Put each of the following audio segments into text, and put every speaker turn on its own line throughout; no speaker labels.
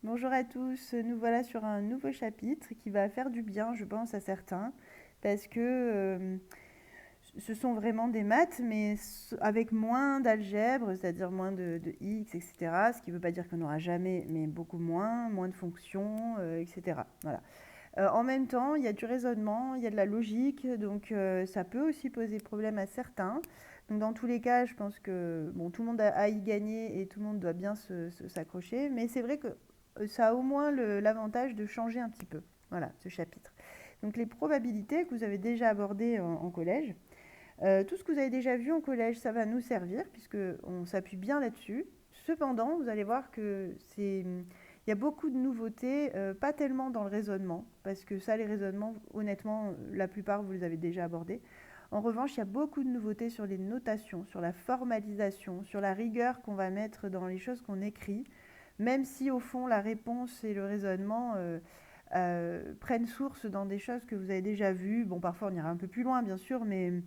Bonjour à tous, nous voilà sur un nouveau chapitre qui va faire du bien, je pense, à certains, parce que ce sont vraiment des maths, mais avec moins d'algèbre, c'est-à-dire moins de x, etc. Ce qui ne veut pas dire qu'on n'aura jamais, mais beaucoup moins de fonctions, etc. Voilà. En même temps, il y a du raisonnement, il y a de la logique, donc ça peut aussi poser problème à certains. Donc dans tous les cas, je pense que bon, tout le monde a à y gagner et tout le monde doit bien s'accrocher, mais c'est vrai que ça a au moins l'avantage de changer un petit peu. Voilà, ce chapitre. Donc les probabilités que vous avez déjà abordées en collège, tout ce que vous avez déjà vu en collège, ça va nous servir puisqu'on s'appuie bien là-dessus. Cependant, vous allez voir que il y a beaucoup de nouveautés, pas tellement dans le raisonnement, parce que ça, les raisonnements, honnêtement, la plupart, vous les avez déjà abordés. En revanche, il y a beaucoup de nouveautés sur les notations, sur la formalisation, sur la rigueur qu'on va mettre dans les choses qu'on écrit, même si au fond, la réponse et le raisonnement prennent source dans des choses que vous avez déjà vues. Bon, parfois, on ira un peu plus loin, bien sûr, mais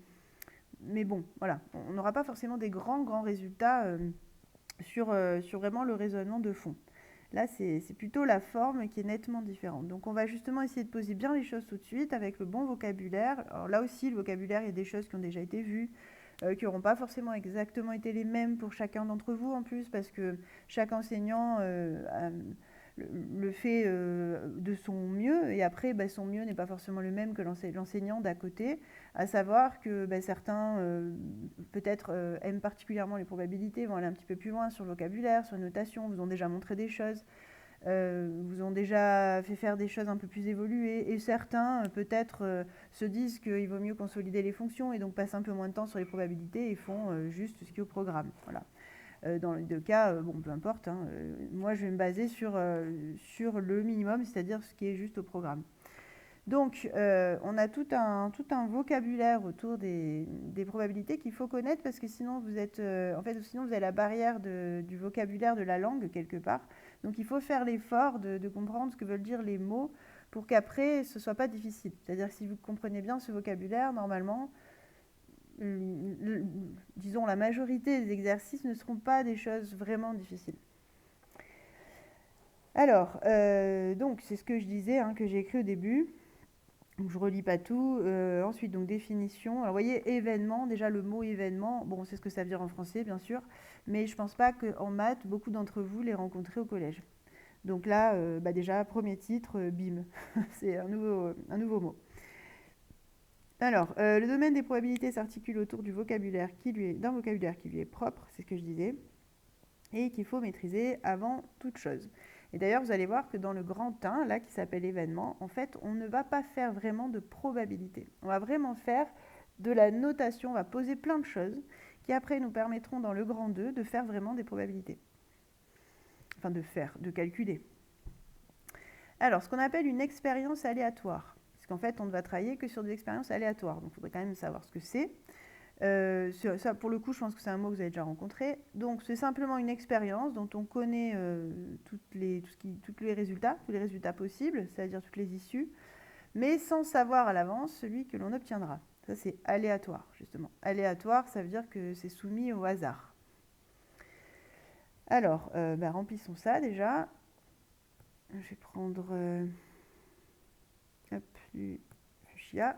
bon, voilà, on n'aura pas forcément des grands résultats sur vraiment le raisonnement de fond. Là, c'est plutôt la forme qui est nettement différente. Donc, on va justement essayer de poser bien les choses tout de suite avec le bon vocabulaire. Alors là aussi, le vocabulaire, il y a des choses qui ont déjà été vues, qui n'auront pas forcément exactement été les mêmes pour chacun d'entre vous en plus, parce que chaque enseignant le fait de son mieux, et après, bah, son mieux n'est pas forcément le même que l'enseignant d'à côté, à savoir que bah, certains peut-être aiment particulièrement les probabilités, vont aller un petit peu plus loin sur le vocabulaire, sur la notation, vous ont déjà montré des choses, vous ont déjà fait faire des choses un peu plus évoluées, et certains peut-être se disent qu'il vaut mieux consolider les fonctions et donc passent un peu moins de temps sur les probabilités et font juste ce qui est au programme. Voilà. Dans les deux cas, bon, peu importe, hein, moi je vais me baser sur le minimum, c'est-à-dire ce qui est juste au programme. Donc, on a tout un vocabulaire autour des probabilités qu'il faut connaître parce que sinon vous êtes, en fait, sinon vous avez la barrière du vocabulaire de la langue quelque part. Donc, il faut faire l'effort de comprendre ce que veulent dire les mots pour qu'après ce soit pas difficile. C'est-à-dire que si vous comprenez bien ce vocabulaire, normalement, disons la majorité des exercices ne seront pas des choses vraiment difficiles. Alors, donc c'est ce que je disais, hein, que j'ai écrit au début. Donc je relis pas tout. Ensuite, donc définition. Alors, vous voyez, événement, déjà le mot événement, bon, c'est ce que ça veut dire en français, bien sûr, mais je pense pas qu'en maths, beaucoup d'entre vous les rencontrez au collège. Donc là, bah déjà, premier titre, bim, c'est un nouveau mot. Alors, le domaine des probabilités s'articule autour d'un vocabulaire qui lui est propre, c'est ce que je disais, et qu'il faut maîtriser avant toute chose. Et d'ailleurs, vous allez voir que dans le grand 1, là, qui s'appelle événement, en fait, on ne va pas faire vraiment de probabilité. On va vraiment faire de la notation, on va poser plein de choses qui après nous permettront dans le grand 2 de faire vraiment des probabilités. Enfin, de calculer. Alors, ce qu'on appelle une expérience aléatoire. Parce qu'en fait, on ne va travailler que sur des expériences aléatoires. Donc, il faudrait quand même savoir ce que c'est. Ça, pour le coup, je pense que c'est un mot que vous avez déjà rencontré. Donc, c'est simplement une expérience dont on connaît tous les résultats possibles, c'est-à-dire toutes les issues, mais sans savoir à l'avance celui que l'on obtiendra. Ça, c'est aléatoire, justement. Aléatoire, ça veut dire que c'est soumis au hasard. Alors, remplissons ça déjà. Je vais prendre du fuchsia.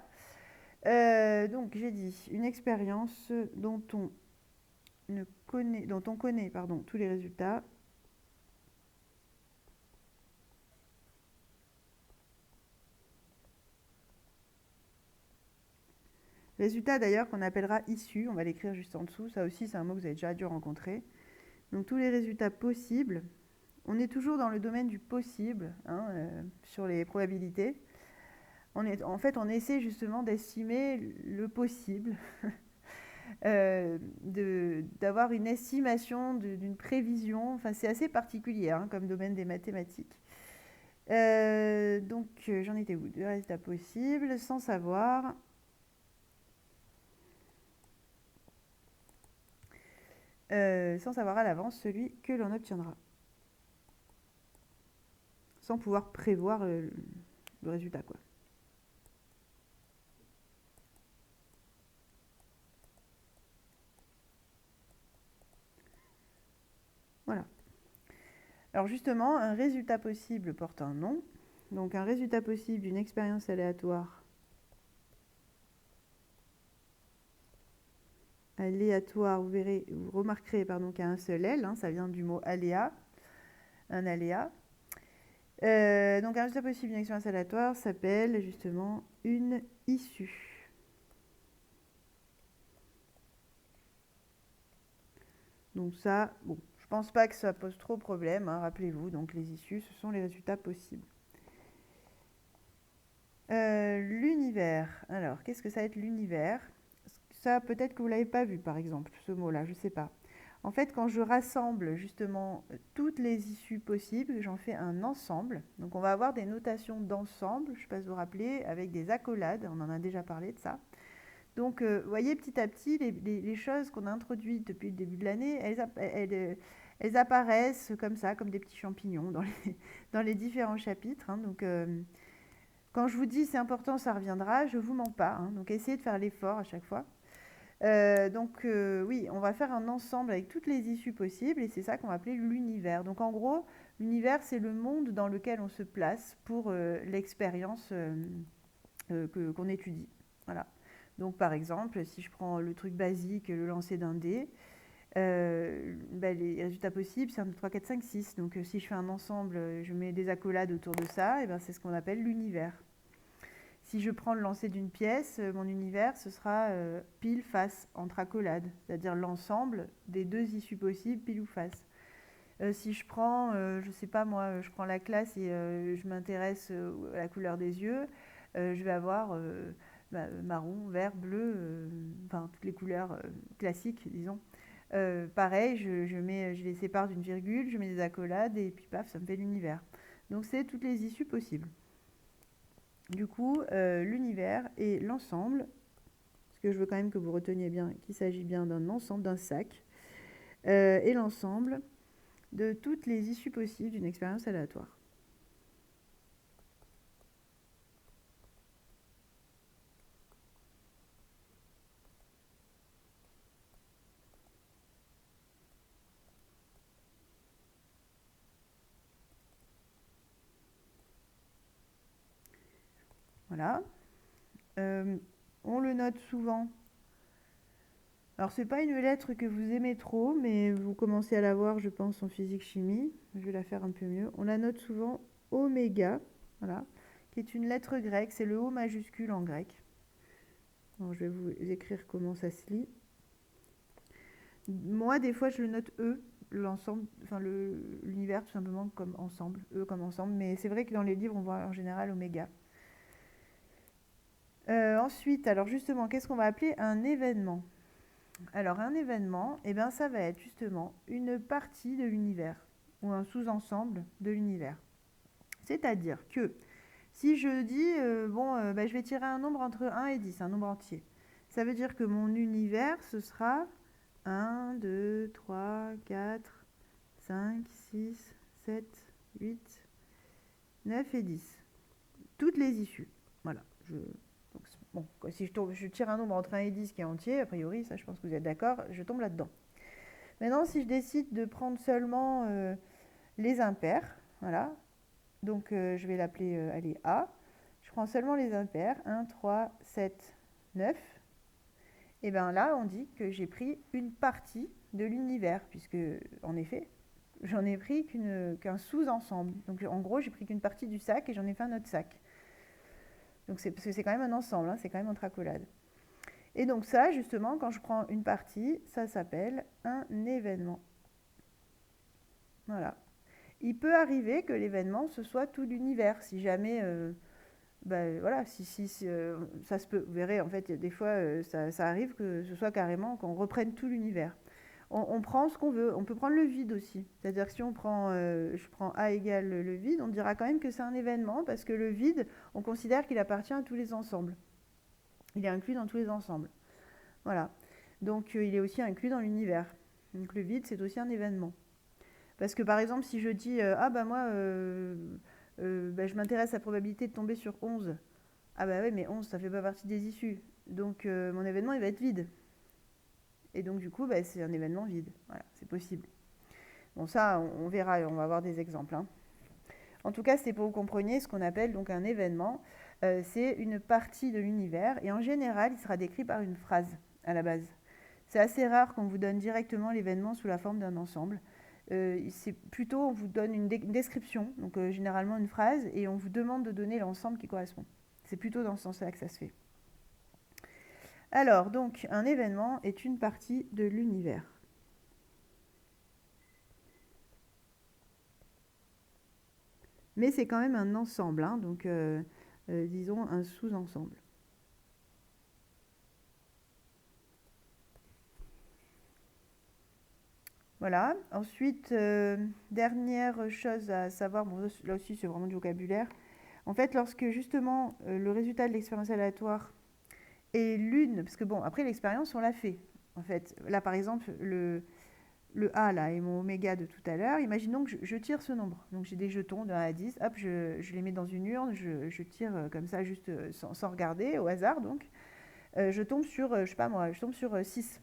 Donc, j'ai dit une expérience dont on connaît tous les résultats. Résultat d'ailleurs qu'on appellera issu, on va l'écrire juste en dessous, ça aussi c'est un mot que vous avez déjà dû rencontrer. Donc tous les résultats possibles, on est toujours dans le domaine du possible, hein, sur les probabilités. En fait, on essaie justement d'estimer le possible, d'avoir une estimation d'une prévision. Enfin, c'est assez particulier hein, comme domaine des mathématiques. Donc, j'en étais où? Deux résultats possibles, sans savoir. Sans savoir à l'avance celui que l'on obtiendra. Sans pouvoir prévoir le résultat, quoi. Voilà. Alors justement, un résultat possible porte un nom. Donc un résultat possible d'une expérience aléatoire. Aléatoire, vous remarquerez qu'il y a un seul L, hein, ça vient du mot aléa, un aléa. Donc un résultat possible d'une expérience aléatoire s'appelle justement une issue. Donc ça, bon, je pense pas que ça pose trop de problème, hein, rappelez-vous, donc les issues, ce sont les résultats possibles. L'univers. Alors, qu'est-ce que ça va être l'univers? Ça, peut-être que vous ne l'avez pas vu, par exemple, ce mot-là, je ne sais pas. En fait, quand je rassemble justement toutes les issues possibles, j'en fais un ensemble. Donc, on va avoir des notations d'ensemble, je ne sais pas si vous vous rappelez, avec des accolades, on en a déjà parlé de ça. Donc, vous voyez, petit à petit, les choses qu'on a introduites depuis le début de l'année, elles apparaissent comme ça, comme des petits champignons dans les différents chapitres. Hein. Donc, quand je vous dis c'est important, ça reviendra, je ne vous mens pas. Hein. Donc, essayez de faire l'effort à chaque fois. Oui, on va faire un ensemble avec toutes les issues possibles et c'est ça qu'on va appeler l'univers. Donc, en gros, l'univers, c'est le monde dans lequel on se place pour l'expérience qu'on étudie. Voilà. Donc, par exemple, si je prends le truc basique, le lancer d'un dé, les résultats possibles, c'est 1, 2, 3, 4, 5, 6. Donc, si je fais un ensemble, je mets des accolades autour de ça, et c'est ce qu'on appelle l'univers. Si je prends le lancer d'une pièce, mon univers, ce sera pile, face, entre accolades, c'est-à-dire l'ensemble des deux issues possibles, pile ou face. Si je prends, je sais pas moi, je prends la classe et je m'intéresse à la couleur des yeux, je vais avoir marron, vert, bleu, enfin toutes les couleurs classiques, disons. Pareil, je les sépare d'une virgule, je mets des accolades et puis paf, ça me fait l'univers. Donc c'est toutes les issues possibles. Du coup, l'univers est l'ensemble, parce que je veux quand même que vous reteniez bien qu'il s'agit bien d'un ensemble, d'un sac, et l'ensemble de toutes les issues possibles d'une expérience aléatoire. Voilà. On le note souvent. Alors, c'est pas une lettre que vous aimez trop, mais vous commencez à la voir, je pense, en physique-chimie. Je vais la faire un peu mieux. On la note souvent oméga, voilà, qui est une lettre grecque. C'est le O majuscule en grec. Alors, je vais vous écrire comment ça se lit. Moi, des fois, je le note E, l'ensemble, enfin l'univers tout simplement comme ensemble, E comme ensemble. Mais c'est vrai que dans les livres, on voit en général oméga. Ensuite, alors justement, qu'est-ce qu'on va appeler un événement? Alors un événement, ça va être justement une partie de l'univers ou un sous-ensemble de l'univers. C'est-à-dire que si je dis, je vais tirer un nombre entre 1 et 10, un nombre entier, ça veut dire que mon univers, ce sera 1, 2, 3, 4, 5, 6, 7, 8, 9 et 10. Toutes les issues. Voilà. Donc, si je tire un nombre entre 1 et 10 qui est entier, a priori, ça je pense que vous êtes d'accord, je tombe là-dedans. Maintenant, si je décide de prendre seulement les impairs, voilà, donc je vais l'appeler A, je prends seulement les impairs, 1, 3, 7, 9, et bien là, on dit que j'ai pris une partie de l'univers, puisque, en effet, j'en ai pris qu'un sous-ensemble. Donc, en gros, j'ai pris qu'une partie du sac et j'en ai fait un autre sac. Donc, parce que c'est quand même un ensemble, hein, c'est quand même entre accolades. Et donc ça, justement, quand je prends une partie, ça s'appelle un événement. Voilà. Il peut arriver que l'événement, ce soit tout l'univers, si jamais... voilà, ça se peut. Vous verrez, en fait, des fois, ça arrive que ce soit carrément qu'on reprenne tout l'univers. On prend ce qu'on veut. On peut prendre le vide aussi. C'est-à-dire que si je prends A égale le vide, on dira quand même que c'est un événement parce que le vide, on considère qu'il appartient à tous les ensembles. Il est inclus dans tous les ensembles. Voilà. Donc, il est aussi inclus dans l'univers. Donc, le vide, c'est aussi un événement. Parce que, par exemple, si je dis je m'intéresse à la probabilité de tomber sur 11. Ah bah oui, mais 11, ça fait pas partie des issues. Donc, mon événement, il va être vide. Et donc, du coup, c'est un événement vide. Voilà, c'est possible. Bon, ça, on verra, on va avoir des exemples, hein. En tout cas, c'est pour que vous compreniez ce qu'on appelle donc un événement. C'est une partie de l'univers et en général, il sera décrit par une phrase à la base. C'est assez rare qu'on vous donne directement l'événement sous la forme d'un ensemble. C'est plutôt, on vous donne une description, donc généralement une phrase, et on vous demande de donner l'ensemble qui correspond. C'est plutôt dans ce sens-là que ça se fait. Alors, donc, un événement est une partie de l'univers. Mais c'est quand même un ensemble, hein, donc disons un sous-ensemble. Voilà. Ensuite, dernière chose à savoir, bon, là aussi c'est vraiment du vocabulaire. En fait, lorsque justement le résultat de l'expérience aléatoire est l'une, parce que bon, après l'expérience, on l'a fait. En fait, là par exemple, le A là est mon oméga de tout à l'heure. Imaginons que je tire ce nombre. Donc j'ai des jetons de 1 à 10. Hop, je les mets dans une urne. Je tire comme ça, juste sans regarder, au hasard. Donc je tombe sur, je sais pas moi, je tombe sur 6.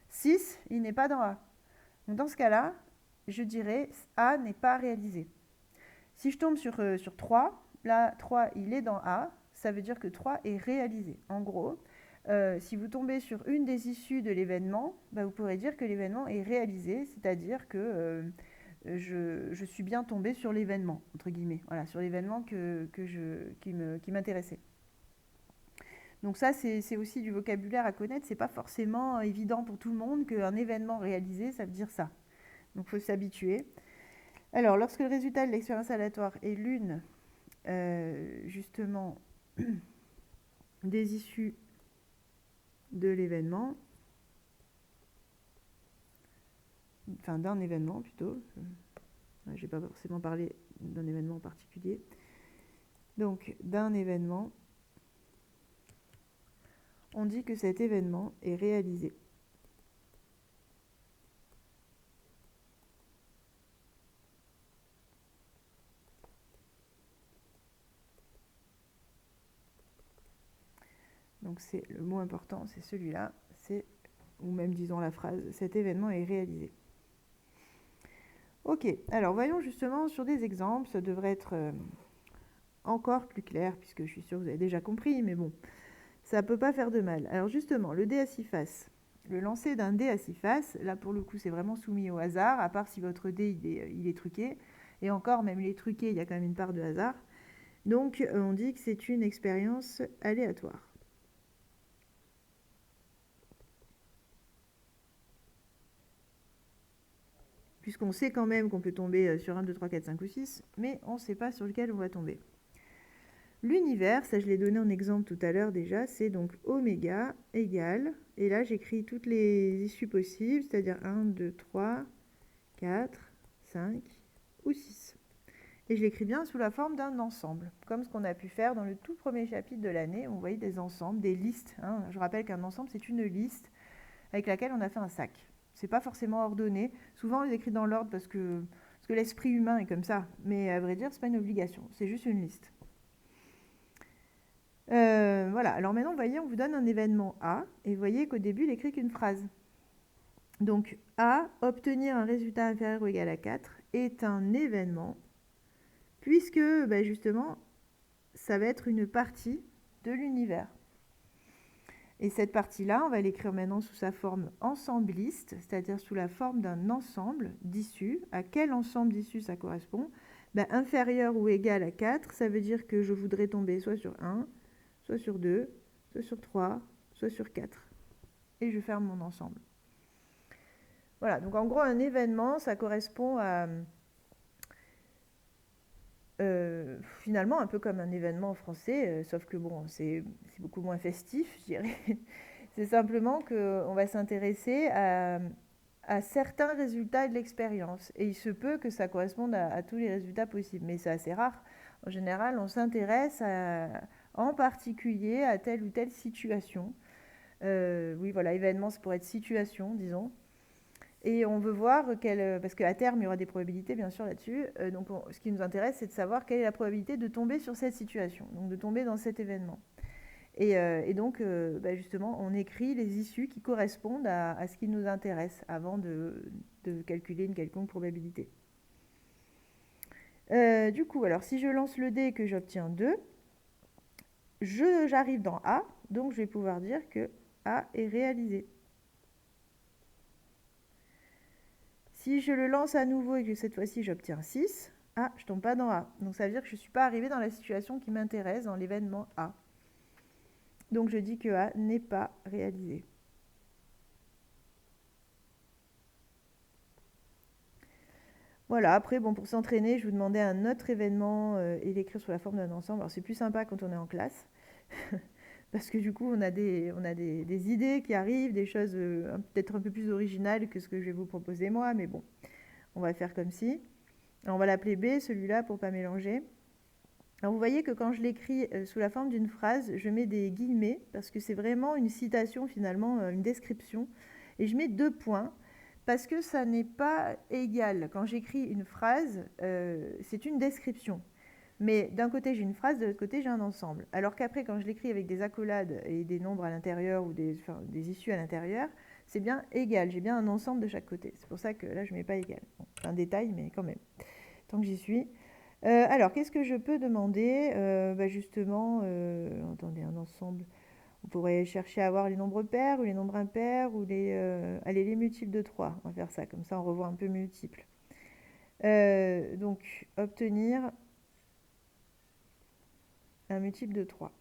6, il n'est pas dans A. Donc dans ce cas-là, je dirais A n'est pas réalisé. Si je tombe sur 3, là 3 il est dans A, ça veut dire que 3 est réalisé. En gros, si vous tombez sur une des issues de l'événement, bah, vous pourrez dire que l'événement est réalisé, c'est-à-dire que je suis bien tombée sur l'événement, entre guillemets, voilà, sur l'événement qui m'intéressait. Donc ça, c'est aussi du vocabulaire à connaître. C'est pas forcément évident pour tout le monde qu'un événement réalisé, ça veut dire ça. Donc il faut s'habituer. Alors, lorsque le résultat de l'expérience aléatoire est l'une, justement, des issues de l'événement, enfin d'un événement plutôt, je n'ai pas forcément parlé d'un événement en particulier, donc d'un événement, on dit que cet événement est réalisé. Donc c'est le mot important, c'est celui-là, ou même disons la phrase, cet événement est réalisé. Ok, alors voyons justement sur des exemples, ça devrait être encore plus clair, puisque je suis sûre que vous avez déjà compris, mais bon, ça ne peut pas faire de mal. Alors justement, le dé à 6 faces. Le lancer d'un dé à 6 faces, là pour le coup c'est vraiment soumis au hasard, à part si votre dé il est truqué. Et encore, même il est truqué, il y a quand même une part de hasard. Donc on dit que c'est une expérience aléatoire. Puisqu'on sait quand même qu'on peut tomber sur 1, 2, 3, 4, 5 ou 6, mais on ne sait pas sur lequel on va tomber. L'univers, ça je l'ai donné en exemple tout à l'heure déjà, c'est donc oméga égale, et là j'écris toutes les issues possibles, c'est-à-dire 1, 2, 3, 4, 5 ou 6. Et je l'écris bien sous la forme d'un ensemble, comme ce qu'on a pu faire dans le tout premier chapitre de l'année, où on voyait des ensembles, des listes, hein. Je rappelle qu'un ensemble c'est une liste avec laquelle on a fait un sac. C'est pas forcément ordonné, souvent on les écrit dans l'ordre parce que l'esprit humain est comme ça, mais à vrai dire c'est pas une obligation, c'est juste une liste. Voilà, alors maintenant, vous voyez, on vous donne un événement A, et vous voyez qu'au début, il écrit qu'une phrase. Donc, A, obtenir un résultat inférieur ou égal à 4, est un événement, puisque, justement, ça va être une partie de l'univers. Et cette partie-là, on va l'écrire maintenant sous sa forme ensembliste, c'est-à-dire sous la forme d'un ensemble d'issues. À quel ensemble d'issues ça correspond ? Inférieur ou égal à 4, ça veut dire que je voudrais tomber soit sur 1, soit sur 2, soit sur 3, soit sur 4. Et je ferme mon ensemble. Voilà, donc en gros, un événement, ça correspond à... finalement, un peu comme un événement en français, sauf que bon, c'est beaucoup moins festif, je dirais. C'est simplement qu'on va s'intéresser à certains résultats de l'expérience. Et il se peut que ça corresponde à tous les résultats possibles, mais c'est assez rare. En général, on s'intéresse en particulier à telle ou telle situation. Oui, voilà, événement, ça pourrait être situation, disons. Et on veut voir parce qu'à terme, il y aura des probabilités, bien sûr, là-dessus. Donc, ce qui nous intéresse, c'est de savoir quelle est la probabilité de tomber sur cette situation, donc de tomber dans cet événement. Et donc, justement, on écrit les issues qui correspondent à ce qui nous intéresse avant de calculer une quelconque probabilité. Du coup, alors si je lance le dé et que j'obtiens 2, j'arrive dans A, donc je vais pouvoir dire que A est réalisé. Si je le lance à nouveau et que cette fois-ci j'obtiens 6, je ne tombe pas dans A. Donc ça veut dire que je ne suis pas arrivée dans la situation qui m'intéresse, dans l'événement A. Donc je dis que A n'est pas réalisé. Voilà, après, bon, pour s'entraîner, je vous demandais un autre événement et l'écrire sous la forme d'un ensemble. Alors c'est plus sympa quand on est en classe, parce que du coup, on a des idées qui arrivent, des choses peut-être un peu plus originales que ce que je vais vous proposer moi, mais bon, on va faire comme si. Alors, on va l'appeler B, celui-là, pour ne pas mélanger. Alors vous voyez que quand je l'écris sous la forme d'une phrase, je mets des guillemets, parce que c'est vraiment une citation finalement, une description, et je mets 2 points, parce que ça n'est pas égal. Quand j'écris une phrase, c'est une description. Mais d'un côté j'ai une phrase, de l'autre côté j'ai un ensemble. Alors qu'après quand je l'écris avec des accolades et des nombres à l'intérieur ou des issues à l'intérieur, c'est bien égal, j'ai bien un ensemble de chaque côté. C'est pour ça que là je ne mets pas égal. Bon, c'est un détail mais quand même, tant que j'y suis. Alors qu'est-ce que je peux demander justement, attendez, un ensemble. On pourrait chercher à avoir les nombres pairs ou les nombres impairs ou les multiples de 3. On va faire ça, comme ça on revoit un peu multiples. Donc, obtenir un multiple de 3.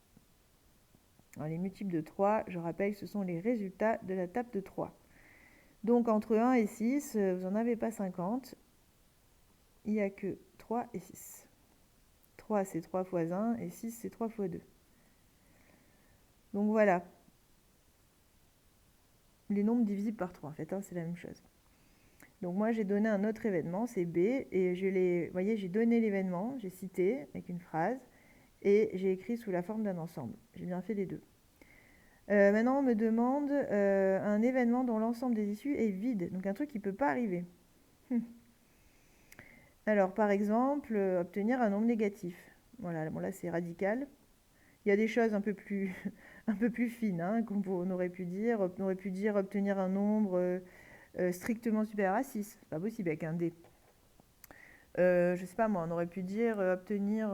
Alors, les multiples de 3, je rappelle que ce sont les résultats de la table de 3. Donc, entre 1 et 6, vous n'en avez pas 50. Il n'y a que 3 et 6. 3, c'est 3 fois 1 et 6, c'est 3 fois 2. Donc, voilà. Les nombres divisibles par 3, en fait, c'est la même chose. Donc moi j'ai donné un autre événement, c'est B, et vous voyez, j'ai donné l'événement, j'ai cité avec une phrase, et j'ai écrit sous la forme d'un ensemble. J'ai bien fait les deux. Maintenant on me demande un événement dont l'ensemble des issues est vide, donc un truc qui ne peut pas arriver. Alors par exemple, obtenir un nombre négatif. Voilà, bon là c'est radical. Il y a des choses un peu plus, un peu plus fines qu'on aurait pu dire. On aurait pu dire obtenir un nombre strictement supérieur à 6. C'est pas possible avec un D. Je sais pas moi, on aurait pu dire obtenir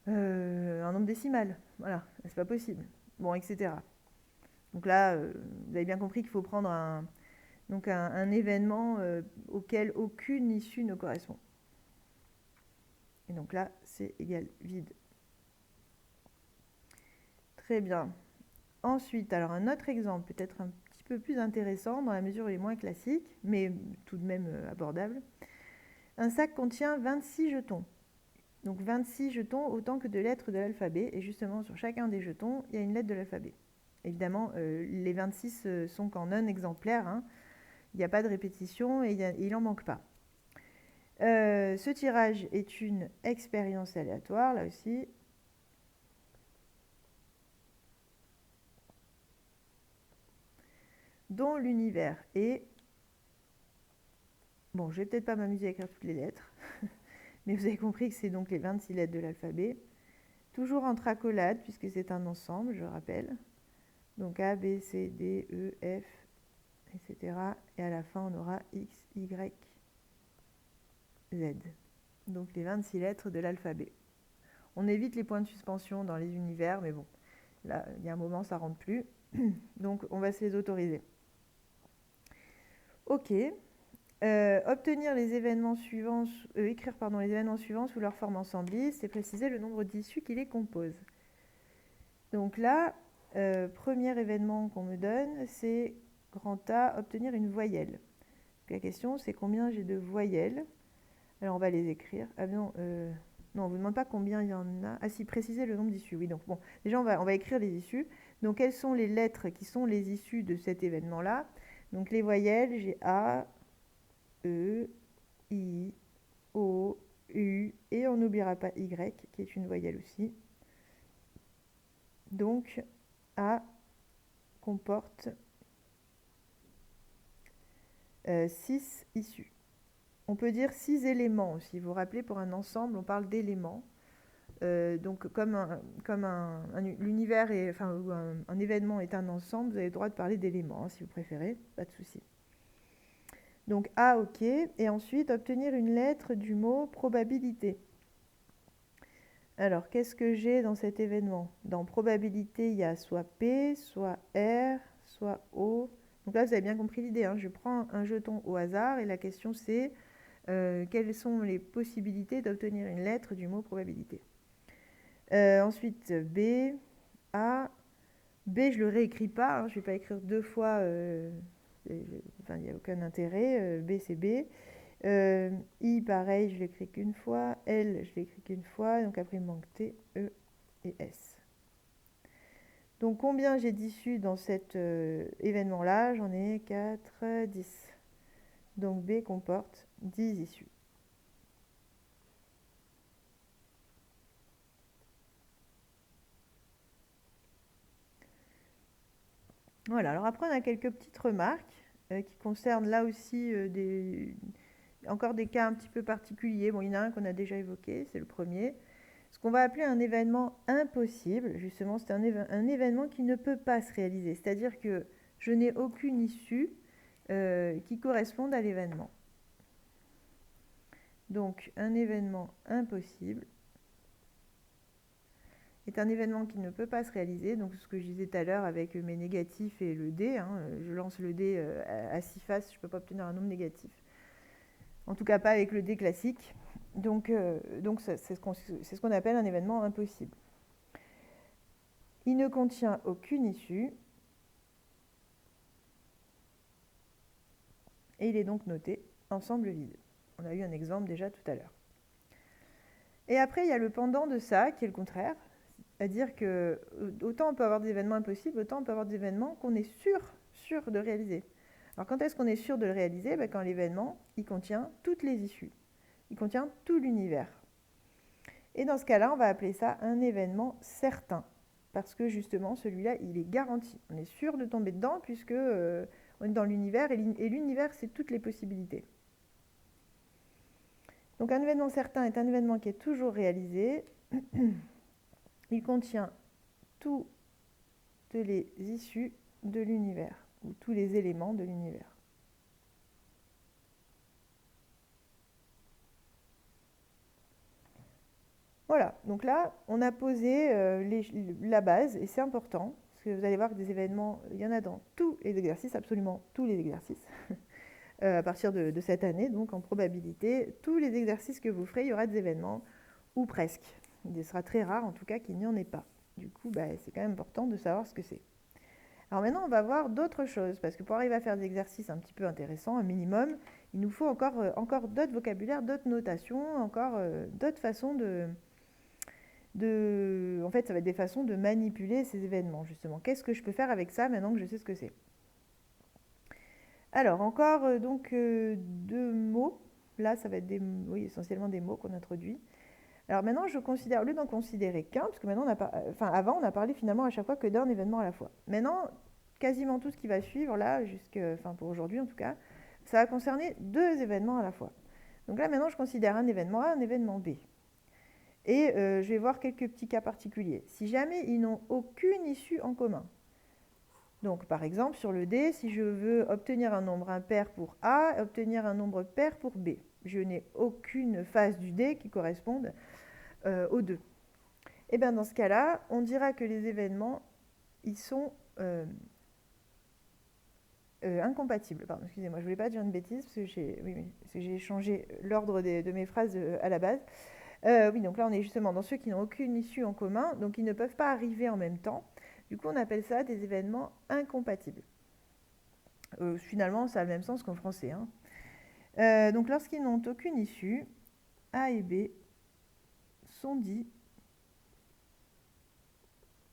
un nombre décimal. Voilà, c'est pas possible. Bon, etc. Donc là, vous avez bien compris qu'il faut prendre un événement auquel aucune issue ne correspond. Et donc là, c'est égal vide. Très bien. Ensuite, alors un autre exemple, peut-être un petit peu plus intéressant, dans la mesure où il est moins classique, mais tout de même abordable. Un sac contient 26 jetons. Donc 26 jetons autant que de lettres de l'alphabet. Et justement, sur chacun des jetons, il y a une lettre de l'alphabet. Évidemment, les 26 sont qu'en un exemplaire. Il n'y a pas de répétition et il n'en manque pas. Ce tirage est une expérience aléatoire, là aussi. Dont l'univers est... Bon, je vais peut-être pas m'amuser à écrire toutes les lettres. Mais vous avez compris que c'est donc les 26 lettres de l'alphabet. Toujours entre accolades, puisque c'est un ensemble, je rappelle. Donc A, B, C, D, E, F, etc. Et à la fin, on aura X, Y, Z. Donc les 26 lettres de l'alphabet. On évite les points de suspension dans les univers, mais bon, là, il y a un moment, ça ne rentre plus. Donc on va se les autoriser. Ok. Obtenir les événements suivants, écrire les événements suivants sous leur forme ensembliste et préciser le nombre d'issues qui les composent. Donc là, premier événement qu'on me donne, c'est grand A, obtenir une voyelle. Donc la question, c'est combien j'ai de voyelles. Alors on va les écrire. Ah non, non, on ne vous demande pas combien il y en a. Ah si, préciser le nombre d'issues. Oui, donc bon, déjà on va écrire les issues. Donc quelles sont les lettres qui sont les issues de cet événement-là? Donc les voyelles, j'ai A, E, I, O, U, et on n'oubliera pas Y, qui est une voyelle aussi. Donc, A comporte 6 issues. On peut dire 6 éléments aussi. Vous vous rappelez, pour un ensemble, on parle d'éléments. Donc, l'univers est, enfin, ou un événement est un ensemble, vous avez le droit de parler d'éléments, hein, si vous préférez, pas de souci. Donc A, ok. Et ensuite, obtenir une lettre du mot probabilité. Alors, qu'est-ce que j'ai dans cet événement? Dans probabilité, il y a soit P, soit R, soit O. Donc là, vous avez bien compris l'idée, hein. Je prends un jeton au hasard et la question c'est quelles sont les possibilités d'obtenir une lettre du mot probabilité. Ensuite, B, A. B, je ne le réécris pas, hein. Je ne vais pas écrire deux fois, enfin, il n'y a aucun intérêt. B, c'est B. I, pareil, je l'écris qu'une fois. L, je l'écris qu'une fois. Donc après, il me manque T, E et S. Donc combien j'ai d'issues dans cet événement-là? J'en ai 4, 10. Donc B comporte 10 issues. Voilà, alors après on a quelques petites remarques qui concernent là aussi encore des cas un petit peu particuliers. Bon, il y en a un qu'on a déjà évoqué, c'est le premier. Ce qu'on va appeler un événement impossible, justement, c'est un événement qui ne peut pas se réaliser. C'est-à-dire que je n'ai aucune issue qui corresponde à l'événement. Donc, un événement impossible est un événement qui ne peut pas se réaliser. Donc, ce que je disais tout à l'heure avec mes négatifs et le dé, hein, je lance le dé à 6 faces, je ne peux pas obtenir un nombre négatif. En tout cas, pas avec le dé classique. Donc c'est ce qu'on appelle un événement impossible. Il ne contient aucune issue. Et il est donc noté ensemble vide. On a eu un exemple déjà tout à l'heure. Et après, il y a le pendant de ça, qui est le contraire. C'est-à-dire que autant on peut avoir des événements impossibles, autant on peut avoir des événements qu'on est sûr de réaliser. Alors quand est-ce qu'on est sûr de le réaliser? Quand l'événement, il contient toutes les issues. Il contient tout l'univers. Et dans ce cas-là, on va appeler ça un événement certain. Parce que justement, celui-là, il est garanti. On est sûr de tomber dedans puisque on est dans l'univers et l'univers, c'est toutes les possibilités. Donc un événement certain est un événement qui est toujours réalisé. Il contient toutes les issues de l'univers ou tous les éléments de l'univers. Voilà, donc là, on a posé la base, et c'est important, parce que vous allez voir que des événements, il y en a dans tous les exercices, absolument tous les exercices, à partir de cette année, donc en probabilité, tous les exercices que vous ferez, il y aura des événements, ou presque. Il sera très rare, en tout cas, qu'il n'y en ait pas. Du coup, c'est quand même important de savoir ce que c'est. Alors maintenant, on va voir d'autres choses, parce que pour arriver à faire des exercices un petit peu intéressants, un minimum, il nous faut encore d'autres vocabulaires, d'autres notations, encore d'autres façons en fait, ça va être des façons de manipuler ces événements, justement. Qu'est-ce que je peux faire avec ça maintenant que je sais ce que c'est? Alors, encore deux mots. Là, ça va être essentiellement des mots qu'on introduit. Alors maintenant, je considère, au lieu d'en considérer qu'un, parce que maintenant, avant, on a parlé finalement à chaque fois que d'un événement à la fois. Maintenant, quasiment tout ce qui va suivre, là, pour aujourd'hui en tout cas, ça va concerner deux événements à la fois. Donc là, maintenant, je considère un événement A, un événement B. Et je vais voir quelques petits cas particuliers. Si jamais ils n'ont aucune issue en commun. Donc par exemple, sur le dé, si je veux obtenir un nombre impair pour A, obtenir un nombre pair pour B. Je n'ai aucune face du dé qui corresponde aux deux. Et bien dans ce cas-là, on dira que les événements, ils sont incompatibles. Pardon, excusez-moi, je ne voulais pas dire une bêtise, parce que j'ai changé l'ordre de mes phrases à la base. Oui, donc là, on est justement dans ceux qui n'ont aucune issue en commun, donc ils ne peuvent pas arriver en même temps. Du coup, on appelle ça des événements incompatibles. Finalement, ça a le même sens qu'en français, hein. Donc, lorsqu'ils n'ont aucune issue, A et B sont dits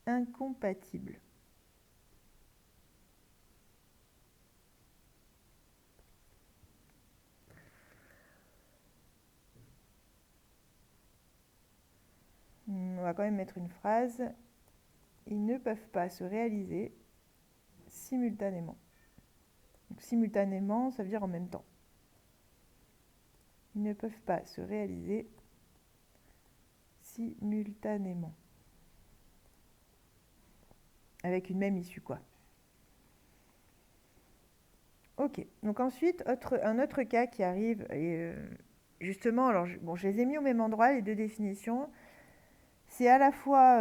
incompatibles. On va quand même mettre une phrase. Ils ne peuvent pas se réaliser simultanément. Donc, simultanément, ça veut dire en même temps. Ils ne peuvent pas se réaliser simultanément. Avec une même issue, quoi. Ok, donc ensuite, un autre cas qui arrive, et justement, alors je les ai mis au même endroit, les deux définitions. C'est à la fois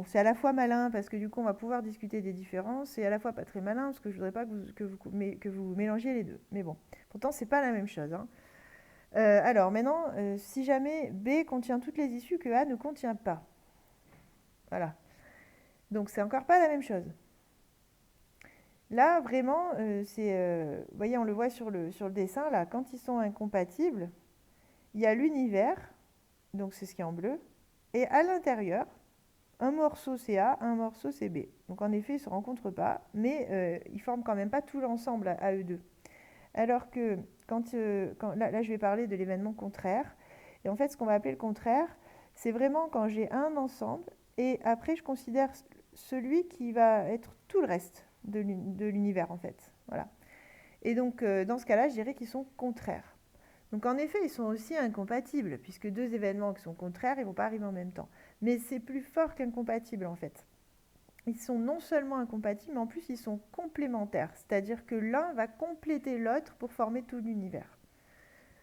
c'est à la fois malin parce que du coup on va pouvoir discuter des différences et à la fois pas très malin parce que je voudrais pas que vous mélangiez les deux. Mais bon, pourtant c'est pas la même chose, hein. Alors maintenant, si jamais B contient toutes les issues que A ne contient pas, voilà. Donc c'est encore pas la même chose. Là vraiment, vous voyez, on le voit sur le dessin là, quand ils sont incompatibles, il y a l'univers, donc c'est ce qui est en bleu, et à l'intérieur, un morceau c'est A, un morceau c'est B. Donc en effet, ils ne se rencontrent pas, mais ils ne forment quand même pas tout l'ensemble à eux deux. Alors que là, je vais parler de l'événement contraire. Et en fait, ce qu'on va appeler le contraire, c'est vraiment quand j'ai un ensemble et après, je considère celui qui va être tout le reste de l'univers, en fait. Voilà. Et donc, dans ce cas-là, je dirais qu'ils sont contraires. Donc en effet, ils sont aussi incompatibles, puisque deux événements qui sont contraires, ils ne vont pas arriver en même temps. Mais c'est plus fort qu'incompatible, en fait. Ils sont non seulement incompatibles, mais en plus ils sont complémentaires. C'est-à-dire que l'un va compléter l'autre pour former tout l'univers.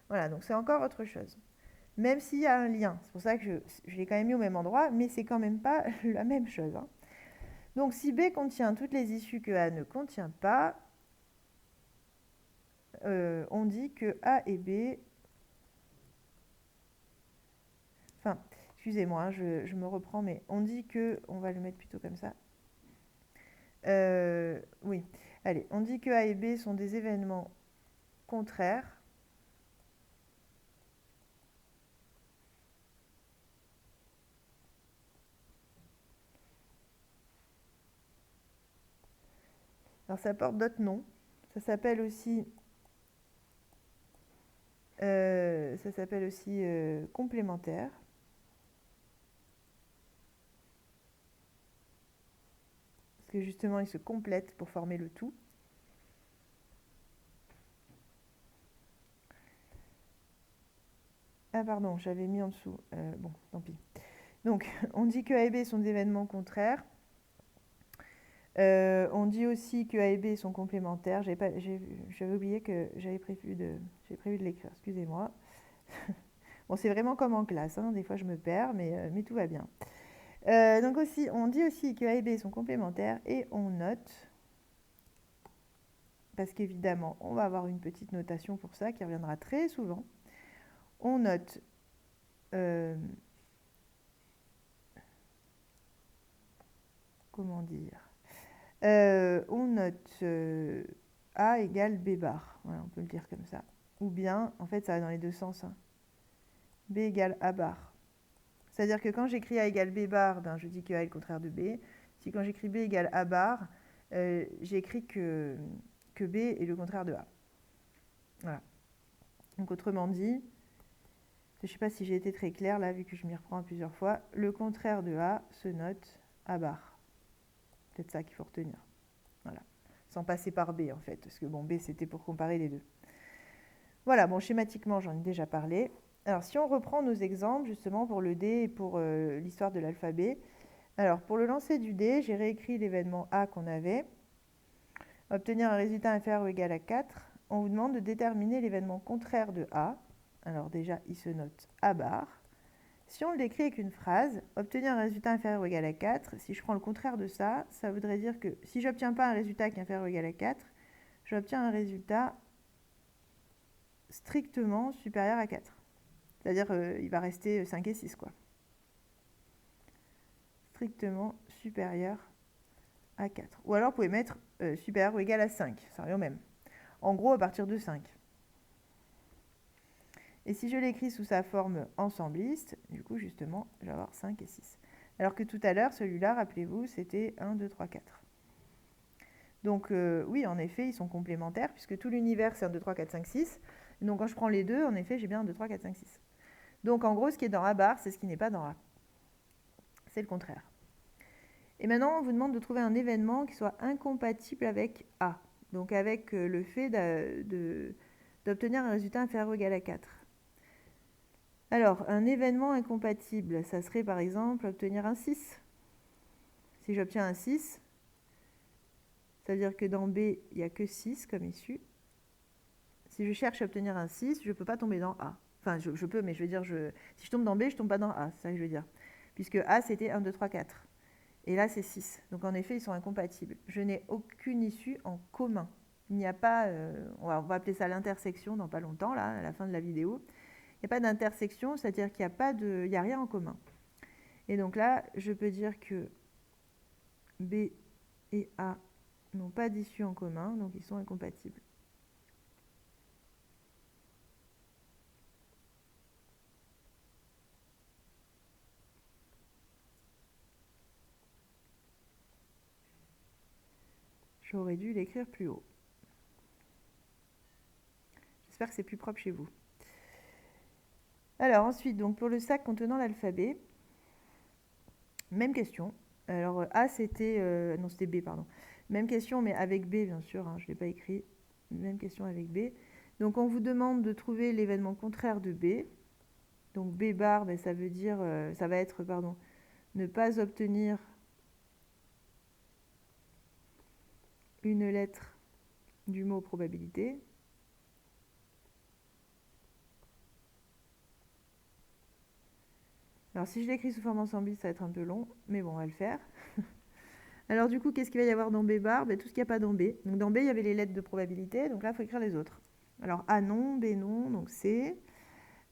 Voilà, donc c'est encore autre chose. Même s'il y a un lien, c'est pour ça que je l'ai quand même mis au même endroit, mais c'est quand même pas la même chose, hein. Donc si B contient toutes les issues que A ne contient pas, on dit que A et B... Enfin, excusez-moi, hein, je me reprends, mais on dit que... On va le mettre plutôt comme ça. Oui, allez, on dit que A et B sont des événements contraires. Alors ça porte d'autres noms. Ça s'appelle aussi complémentaire. Parce que justement, ils se complètent pour former le tout. Ah pardon, j'avais mis en dessous. Bon, tant pis. Donc, on dit que A et B sont des événements contraires. On dit aussi que A et B sont complémentaires. J'avais oublié que j'avais prévu de l'écrire. Excusez-moi. Bon, c'est vraiment comme en classe, hein. Des fois, je me perds, mais tout va bien. Donc aussi, on dit aussi que A et B sont complémentaires et on note, parce qu'évidemment, on va avoir une petite notation pour ça qui reviendra très souvent. On note comment dire on note A égale B bar. Voilà, on peut le dire comme ça. Ou bien, en fait, ça va dans les deux sens, hein. B égale A bar. C'est-à-dire que quand j'écris A égale B bar, ben, je dis que A est le contraire de B. Si quand j'écris B égale A bar, j'écris que B est le contraire de A. Voilà. Donc autrement dit, je ne sais pas si j'ai été très claire là, vu que je m'y reprends plusieurs fois, le contraire de A se note A bar. Peut-être ça qu'il faut retenir. Voilà. Sans passer par B en fait, parce que bon, B c'était pour comparer les deux. Voilà, bon, schématiquement j'en ai déjà parlé. Alors si on reprend nos exemples justement pour le D et pour l'histoire de l'alphabet, alors pour le lancer du D, j'ai réécrit l'événement A qu'on avait. Obtenir un résultat inférieur ou égal à 4, on vous demande de déterminer l'événement contraire de A. Alors déjà, il se note A bar. Si on le décrit avec une phrase, obtenir un résultat inférieur ou égal à 4, si je prends le contraire de ça, ça voudrait dire que si je n'obtiens pas un résultat qui est inférieur ou égal à 4, j'obtiens un résultat strictement supérieur à 4. C'est-à-dire il va rester 5 et 6, quoi. Strictement supérieur à 4. Ou alors vous pouvez mettre supérieur ou égal à 5, ça revient au même. En gros, à partir de 5. Et si je l'écris sous sa forme ensembliste, du coup, justement, je vais avoir 5 et 6. Alors que tout à l'heure, celui-là, rappelez-vous, c'était 1, 2, 3, 4. Donc, oui, en effet, ils sont complémentaires, puisque tout l'univers, c'est 1, 2, 3, 4, 5, 6. Et donc, quand je prends les deux, en effet, j'ai bien 1, 2, 3, 4, 5, 6. Donc, en gros, ce qui est dans A bar, c'est ce qui n'est pas dans A. C'est le contraire. Et maintenant, on vous demande de trouver un événement qui soit incompatible avec A. Donc, avec le fait d'obtenir un résultat inférieur ou égal à 4. Alors, un événement incompatible, ça serait par exemple obtenir un 6. Si j'obtiens un 6, ça veut dire que dans B, il n'y a que 6 comme issue. Si je cherche à obtenir un 6, je ne peux pas tomber dans A. Enfin, je peux, mais je veux dire, si je tombe dans B, je ne tombe pas dans A, c'est ça que je veux dire. Puisque A, c'était 1, 2, 3, 4. Et là, c'est 6. Donc, en effet, ils sont incompatibles. Je n'ai aucune issue en commun. Il n'y a pas, on va appeler ça l'intersection dans pas longtemps, là, à la fin de la vidéo. Il n'y a pas d'intersection, c'est-à-dire qu'il n'y a rien en commun. Et donc là, je peux dire que B et A n'ont pas d'issue en commun, donc ils sont incompatibles. J'aurais dû l'écrire plus haut. J'espère que c'est plus propre chez vous. Alors ensuite, donc pour le sac contenant l'alphabet, même question. Alors A c'était, non c'était B pardon. Même question mais avec B bien sûr, hein, je ne l'ai pas écrit. Même question avec B. Donc on vous demande de trouver l'événement contraire de B. Donc B bar, ben, ça veut dire, ça va être, pardon, ne pas obtenir une lettre du mot probabilité. Alors si je l'écris sous forme ensemble, ça va être un peu long, mais bon, on va le faire. Alors du coup, qu'est-ce qu'il va y avoir dans B bar? Ben, tout ce qu'il n'y a pas dans B. Donc dans B, il y avait les lettres de probabilité, donc là, il faut écrire les autres. Alors A non, B non, donc C,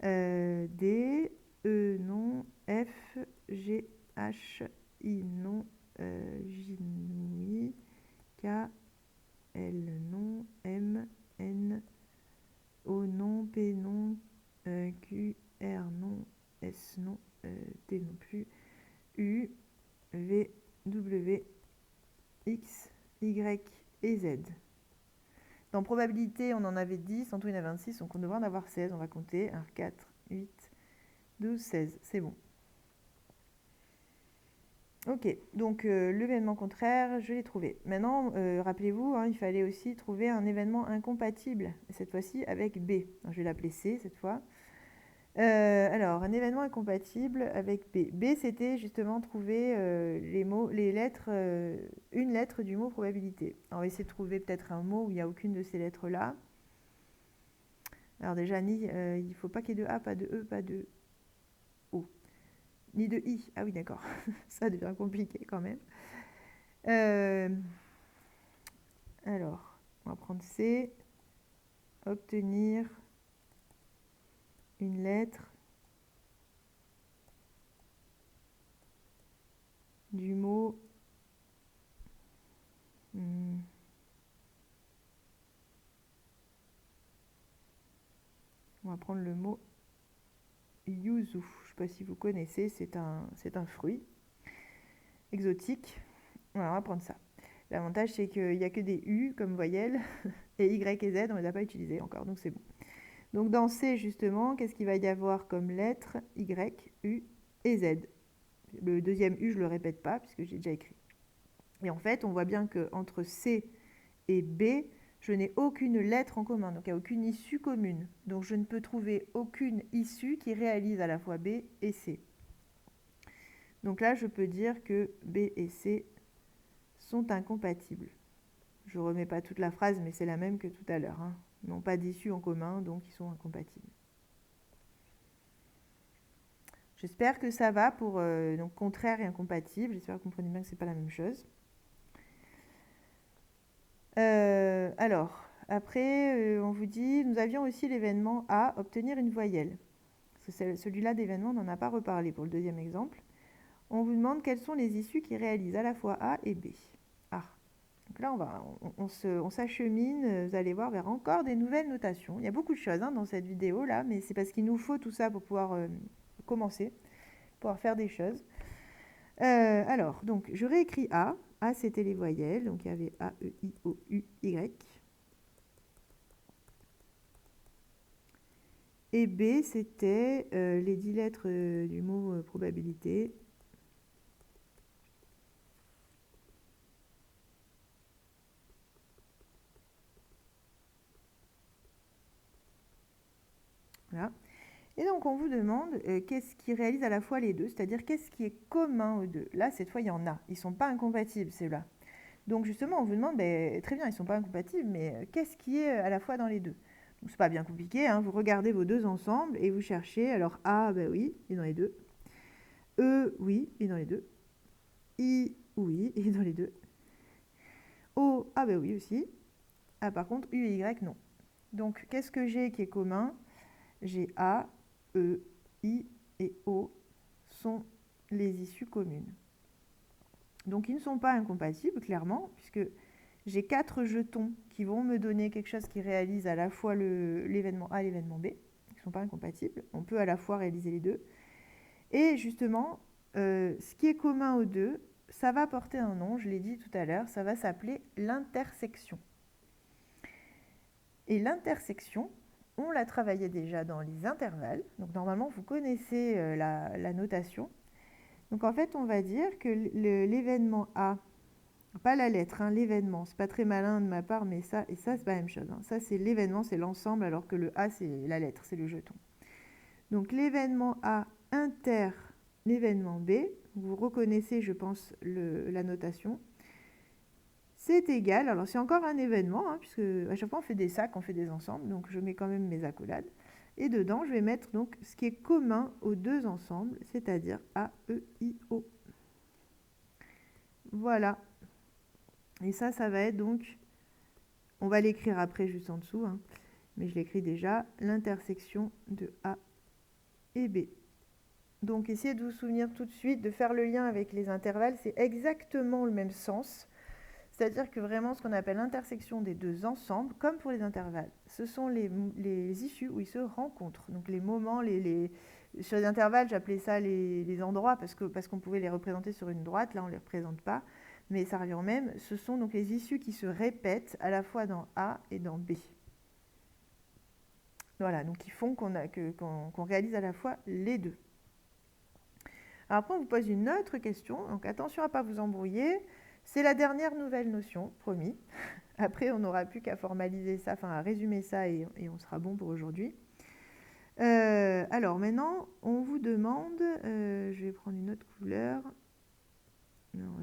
D, E non, F, G, H, I non, J oui, K, L non, M, N, O non, P non, Q, R non, S non, T non plus, U, V, W, X, Y et Z. Dans probabilité, on en avait 10, en tout il y en a 26, donc on devrait en avoir 16. On va compter 1, 4, 8, 12, 16. C'est bon. Ok, donc l'événement contraire, je l'ai trouvé. Maintenant, rappelez-vous, hein, il fallait aussi trouver un événement incompatible, cette fois-ci avec B. Alors, je vais l'appeler C cette fois. Alors, un événement incompatible avec B. B, c'était justement trouver les lettres, une lettre du mot probabilité. Alors, on va essayer de trouver peut-être un mot où il n'y a aucune de ces lettres-là. Alors déjà, il ne faut pas qu'il y ait de A, pas de E, pas de O. Ni de I. Ah oui, d'accord. Ça devient compliqué quand même. Alors, on va prendre C. Obtenir une lettre du mot on va prendre le mot yuzu. Je ne sais pas si vous connaissez, c'est un fruit exotique. Voilà, on va prendre ça. L'avantage, c'est qu'il n'y a que des U comme voyelles, et Y et Z, on ne les a pas utilisés encore, donc c'est bon. Donc dans C, justement, qu'est-ce qu'il va y avoir comme lettres? Y, U et Z. Le deuxième U, je ne le répète pas, puisque j'ai déjà écrit. Et en fait, on voit bien qu'entre C et B, je n'ai aucune lettre en commun, donc il n'y a aucune issue commune. Donc je ne peux trouver aucune issue qui réalise à la fois B et C. Donc là, je peux dire que B et C sont incompatibles. Je ne remets pas toute la phrase, mais c'est la même que tout à l'heure. Hein. Ils n'ont pas d'issue en commun, donc ils sont incompatibles. J'espère que ça va pour donc contraire et incompatible. J'espère que vous comprenez bien que ce n'est pas la même chose. Alors, après, on vous dit, nous avions aussi l'événement A, obtenir une voyelle. Celui-là d'événement, on n'en a pas reparlé pour le deuxième exemple. On vous demande quelles sont les issues qui réalisent à la fois A et B. Ah, donc là, on s'achemine, vous allez voir, vers encore des nouvelles notations. Il y a beaucoup de choses hein, dans cette vidéo-là, mais c'est parce qu'il nous faut tout ça pour pouvoir commencer, pouvoir faire des choses. Alors, donc, je réécris A. A, c'était les voyelles, donc il y avait A, E, I, O, U, Y. Et B, c'était les 10 lettres du mot probabilité. Voilà. Et donc, on vous demande qu'est-ce qui réalise à la fois les deux, c'est-à-dire qu'est-ce qui est commun aux deux. Là, cette fois, il y en a. Ils ne sont pas incompatibles, ceux-là. Donc, justement, on vous demande, très bien, ils ne sont pas incompatibles, mais qu'est-ce qui est à la fois dans les deux? Donc, ce n'est pas bien compliqué, hein, vous regardez vos deux ensembles et vous cherchez. Alors, A, oui, il est dans les deux. E, oui, il est dans les deux. I, oui, il est dans les deux. O, oui aussi. Ah, par contre, U et Y, non. Donc, qu'est-ce que j'ai qui est commun? J'ai A, E, I et O sont les issues communes. Donc, ils ne sont pas incompatibles, clairement, puisque j'ai 4 jetons qui vont me donner quelque chose qui réalise à la fois l'événement A et l'événement B. Ils ne sont pas incompatibles. On peut à la fois réaliser les deux. Et justement, ce qui est commun aux deux, ça va porter un nom, je l'ai dit tout à l'heure, ça va s'appeler l'intersection. Et l'intersection, on l'a travaillé déjà dans les intervalles. Donc normalement, vous connaissez la notation. Donc en fait, on va dire que l'événement A, pas la lettre, hein, l'événement, c'est pas très malin de ma part, mais ça et ça, c'est pas la même chose. Hein. Ça, c'est l'événement, c'est l'ensemble, alors que le A, c'est la lettre, c'est le jeton. Donc l'événement A inter l'événement B, vous reconnaissez, je pense, la notation. C'est égal, alors c'est encore un événement, hein, puisque à chaque fois on fait des sacs, on fait des ensembles, donc je mets quand même mes accolades. Et dedans, je vais mettre donc ce qui est commun aux deux ensembles, c'est-à-dire A, E, I, O. Voilà. Et ça va être donc, on va l'écrire après juste en dessous, hein, mais je l'écris déjà, l'intersection de A et B. Donc essayez de vous souvenir tout de suite, de faire le lien avec les intervalles, c'est exactement le même sens. C'est-à-dire que vraiment ce qu'on appelle l'intersection des deux ensembles, comme pour les intervalles, ce sont les issues où ils se rencontrent. Donc les moments, sur les intervalles, j'appelais ça les endroits parce qu'on pouvait les représenter sur une droite, là on ne les représente pas, mais ça revient au même. Ce sont donc les issues qui se répètent à la fois dans A et dans B. Voilà, donc qui font qu'on réalise à la fois les deux. Alors après, on vous pose une autre question, donc attention à ne pas vous embrouiller. C'est la dernière nouvelle notion, promis. Après, on n'aura plus qu'à formaliser ça, enfin à résumer ça et on sera bon pour aujourd'hui. Alors maintenant, on vous demande, je vais prendre une autre couleur. Alors,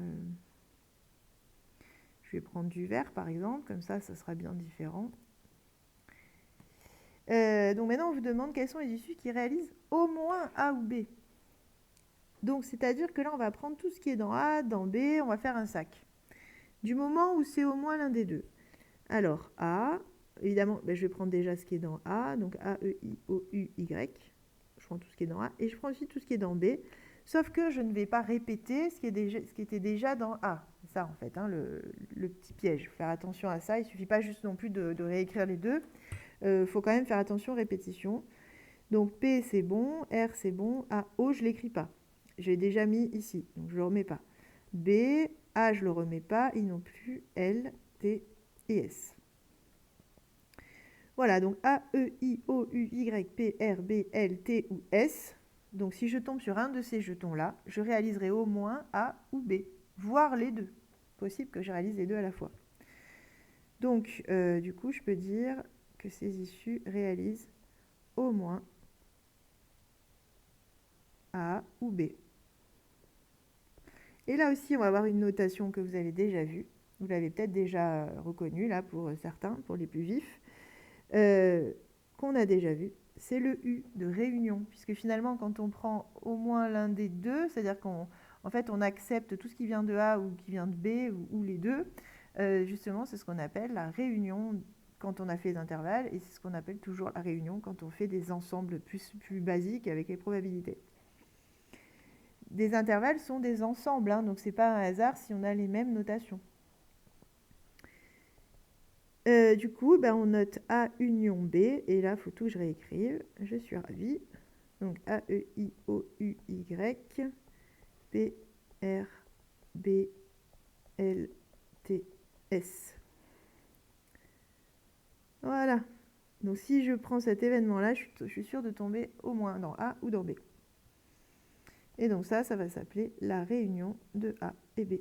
je vais prendre du vert par exemple, comme ça sera bien différent. Donc maintenant, on vous demande quelles sont les issues qui réalisent au moins A ou B. Donc c'est-à-dire que là, on va prendre tout ce qui est dans A, dans B, on va faire un sac. Du moment où c'est au moins l'un des deux. Alors, A, évidemment, je vais prendre déjà ce qui est dans A, donc A, E, I, O, U, Y. Je prends tout ce qui est dans A. Et je prends aussi tout ce qui est dans B. Sauf que je ne vais pas répéter ce qui était déjà dans A. C'est ça, en fait, hein, le petit piège. Il faut faire attention à ça. Il ne suffit pas juste non plus de réécrire les deux. Il faut quand même faire attention aux répétitions. Donc, P, c'est bon. R, c'est bon. A, O, je ne l'écris pas. J'ai déjà mis ici, donc je ne le remets pas. B, A, je ne le remets pas. I non plus. L, T, et S. Voilà, donc A, E, I, O, U, Y, P, R, B, L, T ou S. Donc si je tombe sur un de ces jetons-là, je réaliserai au moins A ou B, voire les deux. Possible que je réalise les deux à la fois. Donc, du coup, je peux dire que ces issues réalisent au moins A ou B. Et là aussi, on va avoir une notation que vous avez déjà vue. Vous l'avez peut-être déjà reconnue, là, pour certains, pour les plus vifs. Qu'on a déjà vu, c'est le U de réunion, puisque finalement, quand on prend au moins l'un des deux, c'est-à-dire qu'en fait, on accepte tout ce qui vient de A ou qui vient de B, ou les deux, justement, c'est ce qu'on appelle la réunion quand on a fait les intervalles, et c'est ce qu'on appelle toujours la réunion quand on fait des ensembles plus basiques avec les probabilités. Des intervalles sont des ensembles, hein, donc c'est pas un hasard si on a les mêmes notations. Du coup, on note A union B, et là, il faut tout que je réécrive. Je suis ravie. Donc A, E, I, O, U, Y, P, R, B, L, T, S. Voilà. Donc si je prends cet événement-là, je suis sûre de tomber au moins dans A ou dans B. Et donc ça va s'appeler la réunion de A et B.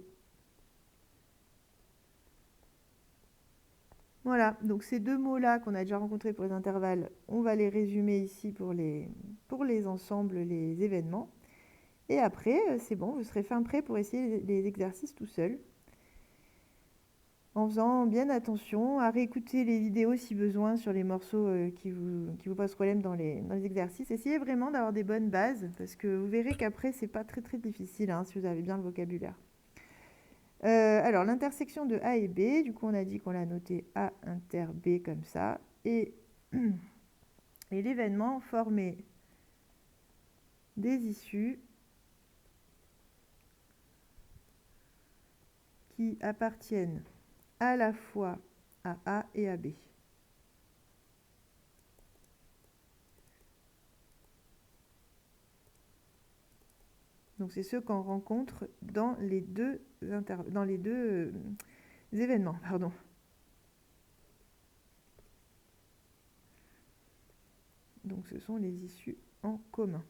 Voilà, donc ces deux mots-là qu'on a déjà rencontrés pour les intervalles, on va les résumer ici pour les ensembles, les événements. Et après, c'est bon, vous serez fin prêt pour essayer les exercices tout seul. En faisant bien attention à réécouter les vidéos si besoin sur les morceaux qui vous posent problème dans les exercices. Essayez vraiment d'avoir des bonnes bases parce que vous verrez qu'après, c'est pas très très difficile hein, si vous avez bien le vocabulaire. Alors, l'intersection de A et B, du coup, on a dit qu'on l'a noté A inter B comme ça. Et l'événement formé des issues qui appartiennent à la fois à A et à B. Donc, c'est ceux qu'on rencontre dans les deux événements. Pardon. Donc, ce sont les issues en commun.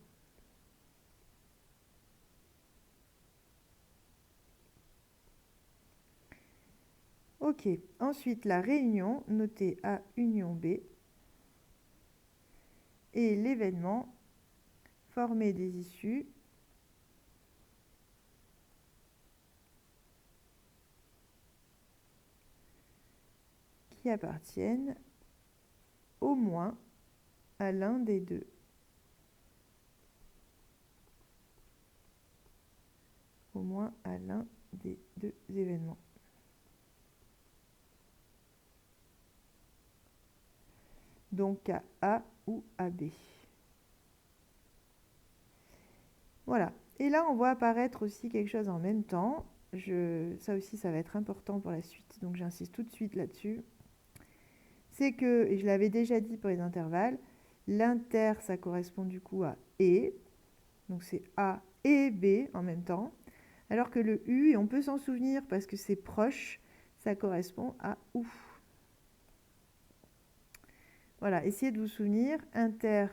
Ok, ensuite la réunion, notée A union B, et l'événement formé des issues qui appartiennent au moins à l'un des deux. Au moins à l'un des deux événements. Donc à A ou à B. Voilà. Et là, on voit apparaître aussi quelque chose en même temps. Ça aussi, ça va être important pour la suite. Donc j'insiste tout de suite là-dessus. C'est que, et je l'avais déjà dit pour les intervalles, l'inter, ça correspond du coup à et. Donc c'est A et B en même temps. Alors que le U, et on peut s'en souvenir parce que c'est proche, ça correspond à OU. Voilà, essayez de vous souvenir, inter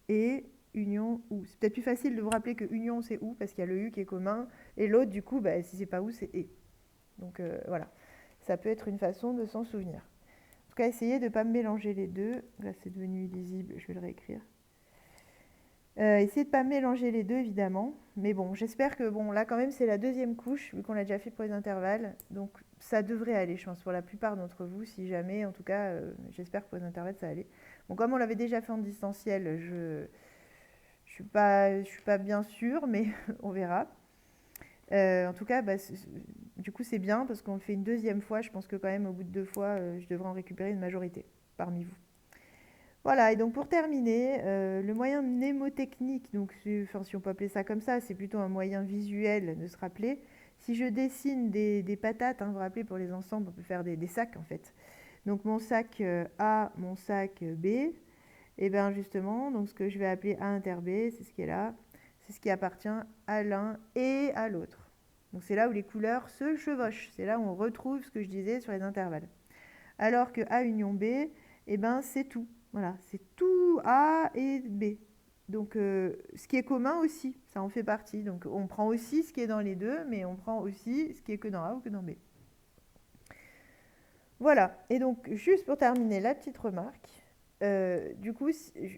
et union OU. C'est peut-être plus facile de vous rappeler que union c'est OU parce qu'il y a le U qui est commun, et l'autre du coup, bah, si c'est pas OU, c'est et. Donc voilà, ça peut être une façon de s'en souvenir. En tout cas, essayez de ne pas mélanger les deux. Là, c'est devenu illisible, je vais le réécrire. Essayez de ne pas mélanger les deux, évidemment. Mais bon, j'espère que, bon, là, quand même, c'est la deuxième couche, vu qu'on l'a déjà fait pour les intervalles. Donc, ça devrait aller, je pense, pour la plupart d'entre vous. Si jamais, en tout cas, j'espère que pour les intervalles, ça allait. Bon, comme on l'avait déjà fait en distanciel, je suis pas bien sûre, mais on verra. En tout cas, bah, du coup, c'est bien, parce qu'on le fait une deuxième fois. Je pense que quand même, au bout de 2 fois, je devrais en récupérer une majorité parmi vous. Voilà, et donc pour terminer, le moyen mnémotechnique, donc enfin, si on peut appeler ça comme ça, c'est plutôt un moyen visuel de se rappeler. Si je dessine des patates, hein, vous vous rappelez, pour les ensembles, on peut faire des sacs en fait. Donc mon sac A, mon sac B, et bien justement, donc ce que je vais appeler A inter B, c'est ce qui est là, c'est ce qui appartient à l'un et à l'autre. Donc c'est là où les couleurs se chevauchent, c'est là où on retrouve ce que je disais sur les intervalles. Alors que A union B, eh ben, c'est tout. Voilà, c'est tout A et B. Donc, ce qui est commun aussi, ça en fait partie. Donc, on prend aussi ce qui est dans les deux, mais on prend aussi ce qui est que dans A ou que dans B. Voilà, et donc, juste pour terminer, la petite remarque. Du coup,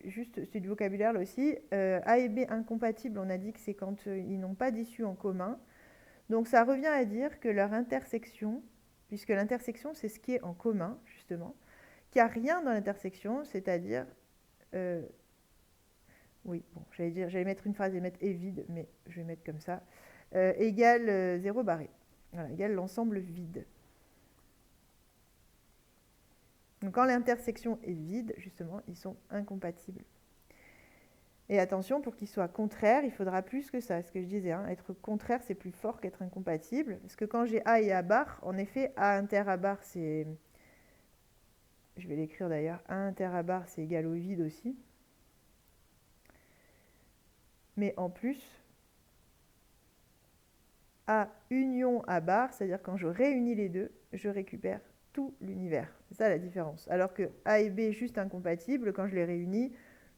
juste, c'est du vocabulaire là aussi. A et B incompatibles, on a dit que c'est quand ils n'ont pas d'issue en commun. Donc, ça revient à dire que leur intersection, puisque l'intersection, c'est ce qui est en commun, justement, qu'il n'y a rien dans l'intersection, c'est-à-dire... oui, bon, j'allais mettre une phrase et mettre est vide, mais je vais mettre comme ça. Égale 0 barré. Voilà, égale l'ensemble vide. Donc quand l'intersection est vide, justement, ils sont incompatibles. Et attention, pour qu'ils soient contraires, il faudra plus que ça. Ce que je disais, hein, être contraire, c'est plus fort qu'être incompatible. Parce que quand j'ai A et A bar, en effet, A inter A bar, c'est... Je vais l'écrire d'ailleurs. A inter A bar, c'est égal au vide aussi. Mais en plus, A union A bar, c'est-à-dire quand je réunis les deux, je récupère tout l'univers. C'est ça la différence. Alors que A et B juste incompatibles, quand je les réunis,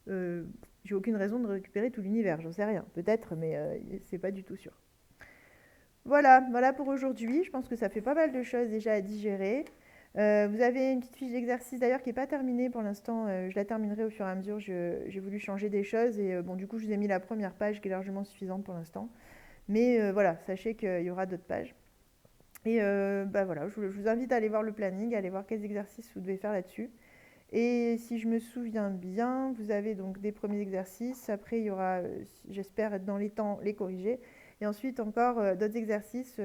j'ai aucune raison de récupérer tout l'univers. J'en sais rien, peut-être, mais c'est pas du tout sûr. Voilà pour aujourd'hui. Je pense que ça fait pas mal de choses déjà à digérer. Vous avez une petite fiche d'exercice d'ailleurs qui n'est pas terminée pour l'instant. Je la terminerai au fur et à mesure. J'ai voulu changer des choses et bon, du coup, je vous ai mis la première page qui est largement suffisante pour l'instant. Mais voilà, sachez qu'il y aura d'autres pages. Et bah voilà, je vous invite à aller voir le planning, à aller voir quels exercices vous devez faire là-dessus. Et si je me souviens bien, vous avez donc des premiers exercices. Après, il y aura, j'espère être dans les temps, les corriger. Et ensuite, encore d'autres exercices.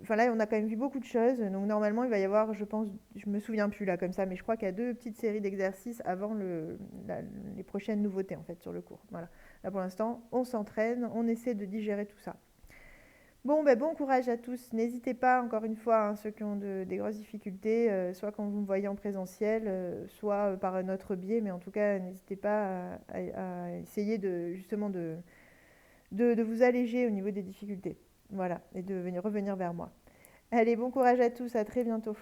Enfin là, on a quand même vu beaucoup de choses. Donc normalement, il va y avoir, je pense, je me souviens plus là comme ça, mais je crois qu'il y a deux petites séries d'exercices avant les prochaines nouveautés en fait sur le cours. Voilà. Là pour l'instant, on s'entraîne, on essaie de digérer tout ça. Bon, ben, bon courage à tous. N'hésitez pas, encore une fois, hein, ceux qui ont des grosses difficultés, soit quand vous me voyez en présentiel, soit par un autre biais, mais en tout cas, n'hésitez pas à essayer justement de vous alléger au niveau des difficultés. Voilà, et de revenir vers moi. Allez, bon courage à tous, à très bientôt.